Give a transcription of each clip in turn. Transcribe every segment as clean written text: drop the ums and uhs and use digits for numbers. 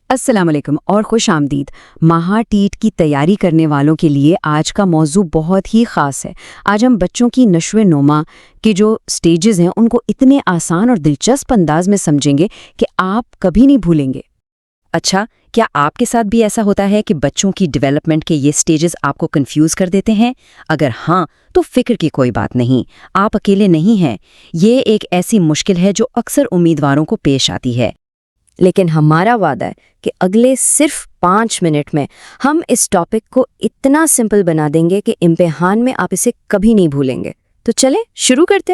السلام علیکم اور خوش آمدید۔ مہا ٹیٹ کی تیاری کرنے والوں کے لیے آج کا موضوع بہت ہی خاص ہے۔ آج ہم بچوں کی نشو و نما کے جو سٹیجز ہیں ان کو اتنے آسان اور دلچسپ انداز میں سمجھیں گے کہ آپ کبھی نہیں بھولیں گے۔ اچھا، کیا آپ کے ساتھ بھی ایسا ہوتا ہے کہ بچوں کی ڈیولپمنٹ کے یہ سٹیجز آپ کو کنفیوز کر دیتے ہیں؟ اگر ہاں تو فکر کی کوئی بات نہیں، آپ اکیلے نہیں ہیں۔ یہ ایک ایسی مشکل ہے جو اکثر امیدواروں کو پیش آتی ہے، لیکن ہمارا وعدہ ہے کہ اگلے صرف 5 منٹ میں ہم اس ٹاپک کو اتنا سمپل بنا دیں گے کہ امتحان میں آپ اسے کبھی نہیں بھولیں گے۔ تو چلیں شروع کرتے۔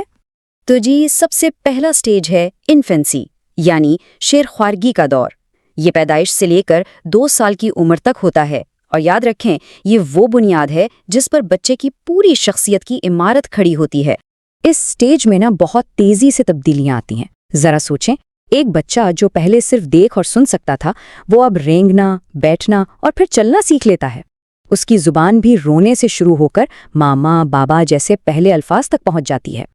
تو جی، سب سے پہلا سٹیج ہے انفینسی، یعنی شیر خوارگی کا دور۔ یہ پیدائش سے لے کر 2 سال کی عمر تک ہوتا ہے، اور یاد رکھیں یہ وہ بنیاد ہے جس پر بچے کی پوری شخصیت کی عمارت کھڑی ہوتی ہے۔ اس سٹیج میں بہت تیزی سے تبدیلیاں آتی ہیں۔ ذرا سوچیں، ایک بچہ جو پہلے صرف دیکھ اور سن سکتا تھا وہ اب رینگنا، بیٹھنا اور پھر چلنا سیکھ لیتا ہے۔ اس کی زبان بھی رونے سے شروع ہو کر ماما، بابا جیسے پہلے الفاظ تک پہنچ جاتی ہے۔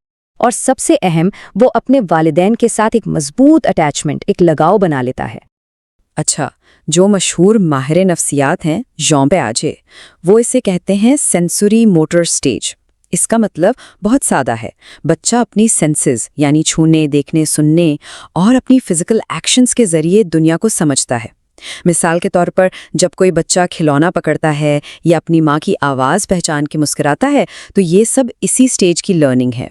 اور سب سے اہم، وہ اپنے والدین کے ساتھ ایک مضبوط اٹیچمنٹ، ایک لگاؤ بنا لیتا ہے۔ اچھا، جو مشہور ماہر نفسیات ہیں ژان پیاجے، وہ اسے کہتے ہیں سینسوری موٹر سٹیج۔ اس کا مطلب بہت سادہ ہے، بچہ اپنی سینسز یعنی چھونے، دیکھنے، سننے اور اپنی فزیکل ایکشنز کے ذریعے دنیا کو سمجھتا ہے۔ مثال کے طور پر جب کوئی بچہ کھلونا پکڑتا ہے یا اپنی ماں کی آواز پہچان کے مسکراتا ہے تو یہ سب اسی سٹیج کی لرننگ ہے۔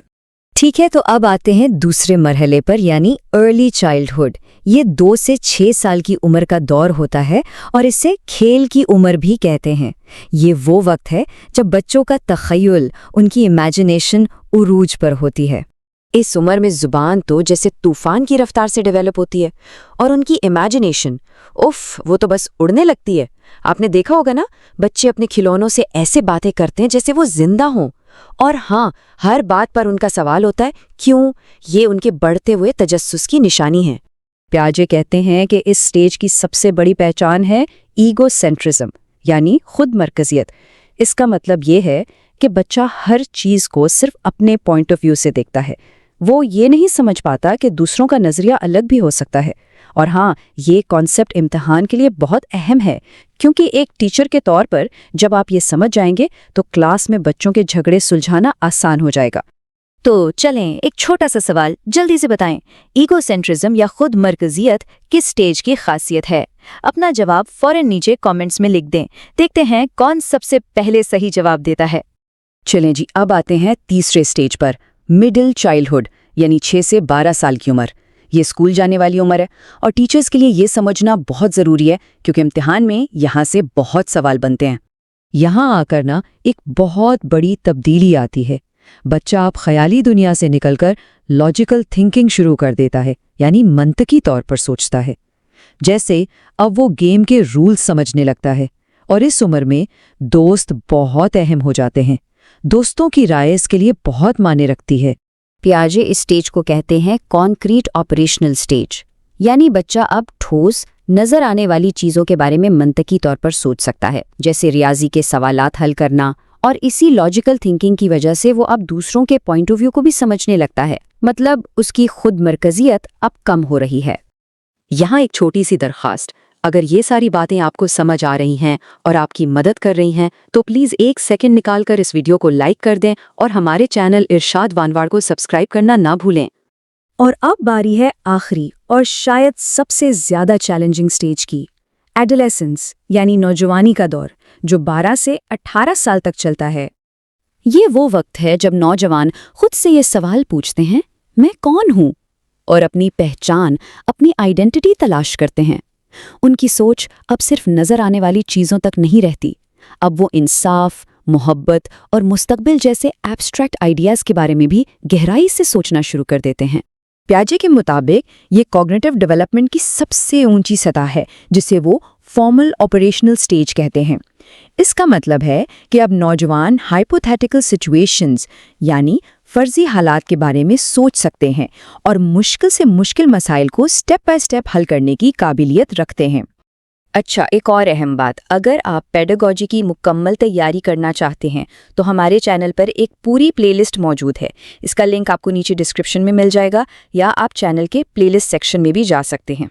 ٹھیک ہے، تو اب آتے ہیں دوسرے مرحلے پر، یعنی ارلی چائلڈہڈ۔ یہ 2 سے 6 سال کی عمر کا دور ہوتا ہے اور اسے کھیل کی عمر بھی کہتے ہیں۔ یہ وہ وقت ہے جب بچوں کا تخیل، ان کی امیجنیشن عروج پر ہوتی ہے۔ اس عمر میں زبان تو جیسے طوفان کی رفتار سے ڈیولپ ہوتی ہے، اور ان کی امیجنیشن وہ تو بس اڑنے لگتی ہے۔ آپ نے دیکھا ہوگا نا، بچے اپنے کھلونوں سے ایسے باتیں کرتے ہیں جیسے وہ زندہ ہوں، اور ہاں، ہر بات پر ان کا سوال ہوتا ہے کیوں۔ یہ ان کے بڑھتے ہوئے تجسس کی نشانی ہے۔ پیاجے کہتے ہیں کہ اس سٹیج کی سب سے بڑی پہچان ہے ایگو سینٹرزم، یعنی خود مرکزیت۔ اس کا مطلب یہ ہے کہ بچہ ہر چیز کو صرف اپنے پوائنٹ آف ویو سے دیکھتا ہے۔ وہ یہ نہیں سمجھ پاتا کہ دوسروں کا نظریہ الگ بھی ہو سکتا ہے۔ اور ہاں، یہ کانسیپٹ امتحان کے لیے بہت اہم ہے، کیونکہ ایک ٹیچر کے طور پر جب آپ یہ سمجھ جائیں گے تو کلاس میں بچوں کے جھگڑے سلجھانا آسان ہو جائے گا۔ تو چلیں ایک چھوٹا سا سوال جلدی سے بتائیں، ایگو سینٹرزم یا خود مرکزیت کس سٹیج کی خاصیت ہے؟ اپنا جواب فوراً نیچے کامنٹس میں لکھ دیں۔ دیکھتے ہیں کون سب سے پہلے صحیح جواب دیتا ہے۔ چلیں جی، اب آتے ہیں تیسرے سٹیج پر، مڈل چائلڈہڈ، یعنی 6 سے 12 سال کی عمر۔ یہ اسکول جانے والی عمر ہے، اور ٹیچرز کے لیے یہ سمجھنا بہت ضروری ہے کیونکہ امتحان میں یہاں سے بہت سوال بنتے ہیں۔ یہاں آ کر ایک بہت بڑی تبدیلی آتی ہے۔ بچہ اب خیالی دنیا سے نکل کر لاجیکل تھنکنگ شروع کر دیتا ہے، یعنی منطقی طور پر سوچتا ہے۔ جیسے اب وہ گیم کے رولز سمجھنے لگتا ہے، اور اس عمر میں دوست بہت اہم ہو جاتے ہیں۔ دوستوں کی رائے اس کے لیے بہت معنی رکھتی ہے۔ پیاجے اس سٹیج کو کہتے ہیں کانکریٹ آپریشنل سٹیج، یعنی بچہ اب ٹھوس نظر آنے والی چیزوں کے بارے میں منطقی طور پر سوچ سکتا ہے، جیسے ریاضی کے سوالات حل کرنا، اور اسی لاجیکل تھنکنگ کی وجہ سے وہ اب دوسروں کے پوائنٹ آف ویو کو بھی سمجھنے لگتا ہے۔ مطلب اس کی خود مرکزیت اب کم ہو رہی ہے۔ یہاں ایک چھوٹی سی درخواست، اگر یہ ساری باتیں آپ کو سمجھ آ رہی ہیں اور آپ کی مدد کر رہی ہیں تو پلیز 1 سیکنڈ نکال کر اس ویڈیو کو لائک کر دیں اور ہمارے چینل ارشاد وانواڑ کو سبسکرائب کرنا نہ بھولیں۔ اور اب باری ہے آخری اور شاید سب سے زیادہ چیلنجنگ سٹیج کی، ایڈولیسنس، یعنی نوجوانی کا دور، جو 12 سے 18 سال تک چلتا ہے۔ یہ وہ وقت ہے جب نوجوان خود سے یہ سوال پوچھتے ہیں، میں کون ہوں؟ اور اپنی پہچان، اپنی آئیڈینٹی تلاش کرتے ہیں۔ ان کی سوچ اب صرف نظر آنے والی چیزوں تک نہیں رہتی، اب وہ انصاف، محبت اور مستقبل جیسے ایبسٹریکٹ آئیڈیاز کے بارے میں بھی گہرائی سے سوچنا شروع کر دیتے ہیں۔ پیاجے کے مطابق یہ کوگنیٹو ڈیولپمنٹ کی سب سے اونچی سطح ہے، جسے وہ فارمل آپریشنل سٹیج کہتے ہیں۔ اس کا مطلب ہے کہ اب نوجوان ہائپوتھیٹیکل سچویشنز یعنی فرضی حالات کے بارے میں سوچ سکتے ہیں اور مشکل سے مشکل مسائل کو سٹیپ بائی سٹیپ حل کرنے کی قابلیت رکھتے ہیں۔ اچھا، ایک اور اہم بات، اگر آپ پیڈاگوجی کی مکمل تیاری کرنا چاہتے ہیں تو ہمارے چینل پر ایک پوری پلے لسٹ موجود ہے۔ اس کا لنک آپ کو نیچے ڈسکرپشن میں مل جائے گا، یا آپ چینل کے پلے لسٹ سیکشن میں بھی جا سکتے ہیں۔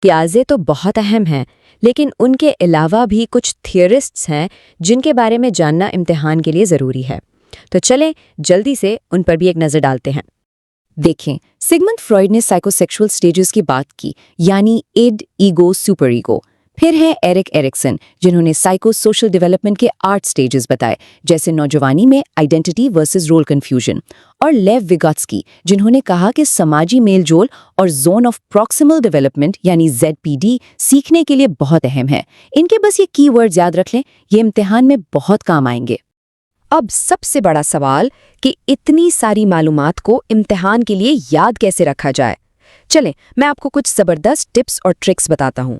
پیازے تو بہت اہم ہیں، لیکن ان کے علاوہ بھی کچھ تھیورسٹس ہیں جن کے بارے میں جاننا امتحان کے لیے ضروری ہے۔ تو چلیں جلدی سے ان پر بھی ایک نظر ڈالتے ہیں۔ دیکھیں، سگمنڈ فرائیڈ نے سائیکو سیکشول سٹیجز کی بات کی، یعنی ایڈ، ایگو، سپر ایگو۔ پھر ہیں ایرک ایرکسن، جنہوں نے سائیکو سوشل ڈیولپمنٹ کے 8 سٹیجز بتائے، جیسے نوجوانی میں آئیڈینٹی ورسز رول کنفیوژن، اور لیو ویگوتسکی، جنہوں نے کہا کہ سماجی میل جول اور زون آف پروکسیمل ڈیولپمنٹ یعنی ZPD سیکھنے کے لیے بہت اہم ہے۔ ان کے بس یہ کی ورڈز یاد رکھ لیں، یہ امتحان میں بہت کام آئیں گے۔ اب سب سے بڑا سوال کہ اتنی ساری معلومات کو امتحان کے لیے یاد کیسے رکھا جائے؟ چلیں میں آپ کو کچھ زبردست ٹپس اور ٹرکس بتاتا ہوں۔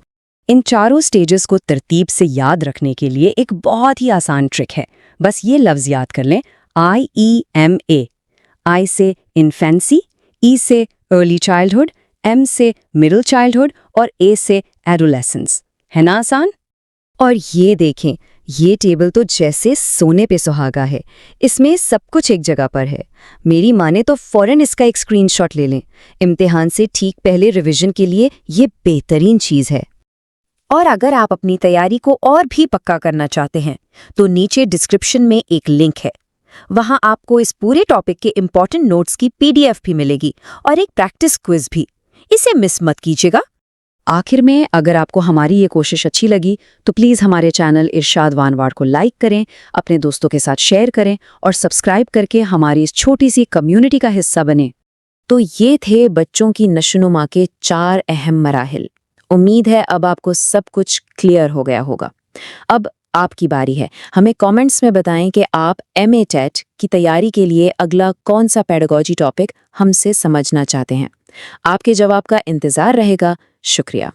ان چاروں سٹیجز کو ترتیب سے یاد رکھنے کے لیے ایک بہت ہی آسان ٹرک ہے، بس یہ لفظ یاد کر لیں، IEMA۔ I سے انفینسی، E سے ارلی چائلڈہڈ، M سے مڈل چائلڈہڈ اور A سے ایڈولیسنس۔ ہے نا آسان؟ اور یہ دیکھیں، یہ ٹیبل تو جیسے سونے پہ سہاگا ہے، اس میں سب کچھ ایک جگہ پر ہے۔ میری مانے تو فوراً اس کا ایک اسکرین شاٹ لے لیں، امتحان سے ٹھیک پہلے ریویژن کے لیے یہ بہترین چیز ہے۔ اور اگر آپ اپنی تیاری کو اور بھی پکا کرنا چاہتے ہیں تو نیچے ڈسکرپشن میں ایک لنک ہے، وہاں آپ کو اس پورے ٹاپک کے امپورٹنٹ نوٹس کی PDF بھی ملے گی اور ایک پریکٹس کوئز بھی، اسے مس مت کیجیے گا۔ آخر میں اگر آپ کو ہماری یہ کوشش اچھی لگی تو پلیز ہمارے چینل ارشاد وانواڑ کو لائک کریں، اپنے دوستوں کے ساتھ شیئر کریں اور سبسکرائب کر کے ہماری اس چھوٹی سی کمیونٹی کا حصہ بنیں۔ تو یہ تھے بچوں کی نشوونما کے 4 اہم مراحل۔ امید ہے اب آپ کو سب کچھ کلیئر ہو گیا ہوگا۔ اب آپ کی باری ہے، ہمیں کامنٹس میں بتائیں کہ آپ MA ٹیٹ کی تیاری کے لیے اگلا کون سا پیڈاگوجی ٹاپک ہم سے سمجھنا چاہتے ہیں۔ آپ کے جواب کا انتظار رہے گا۔ شکریہ۔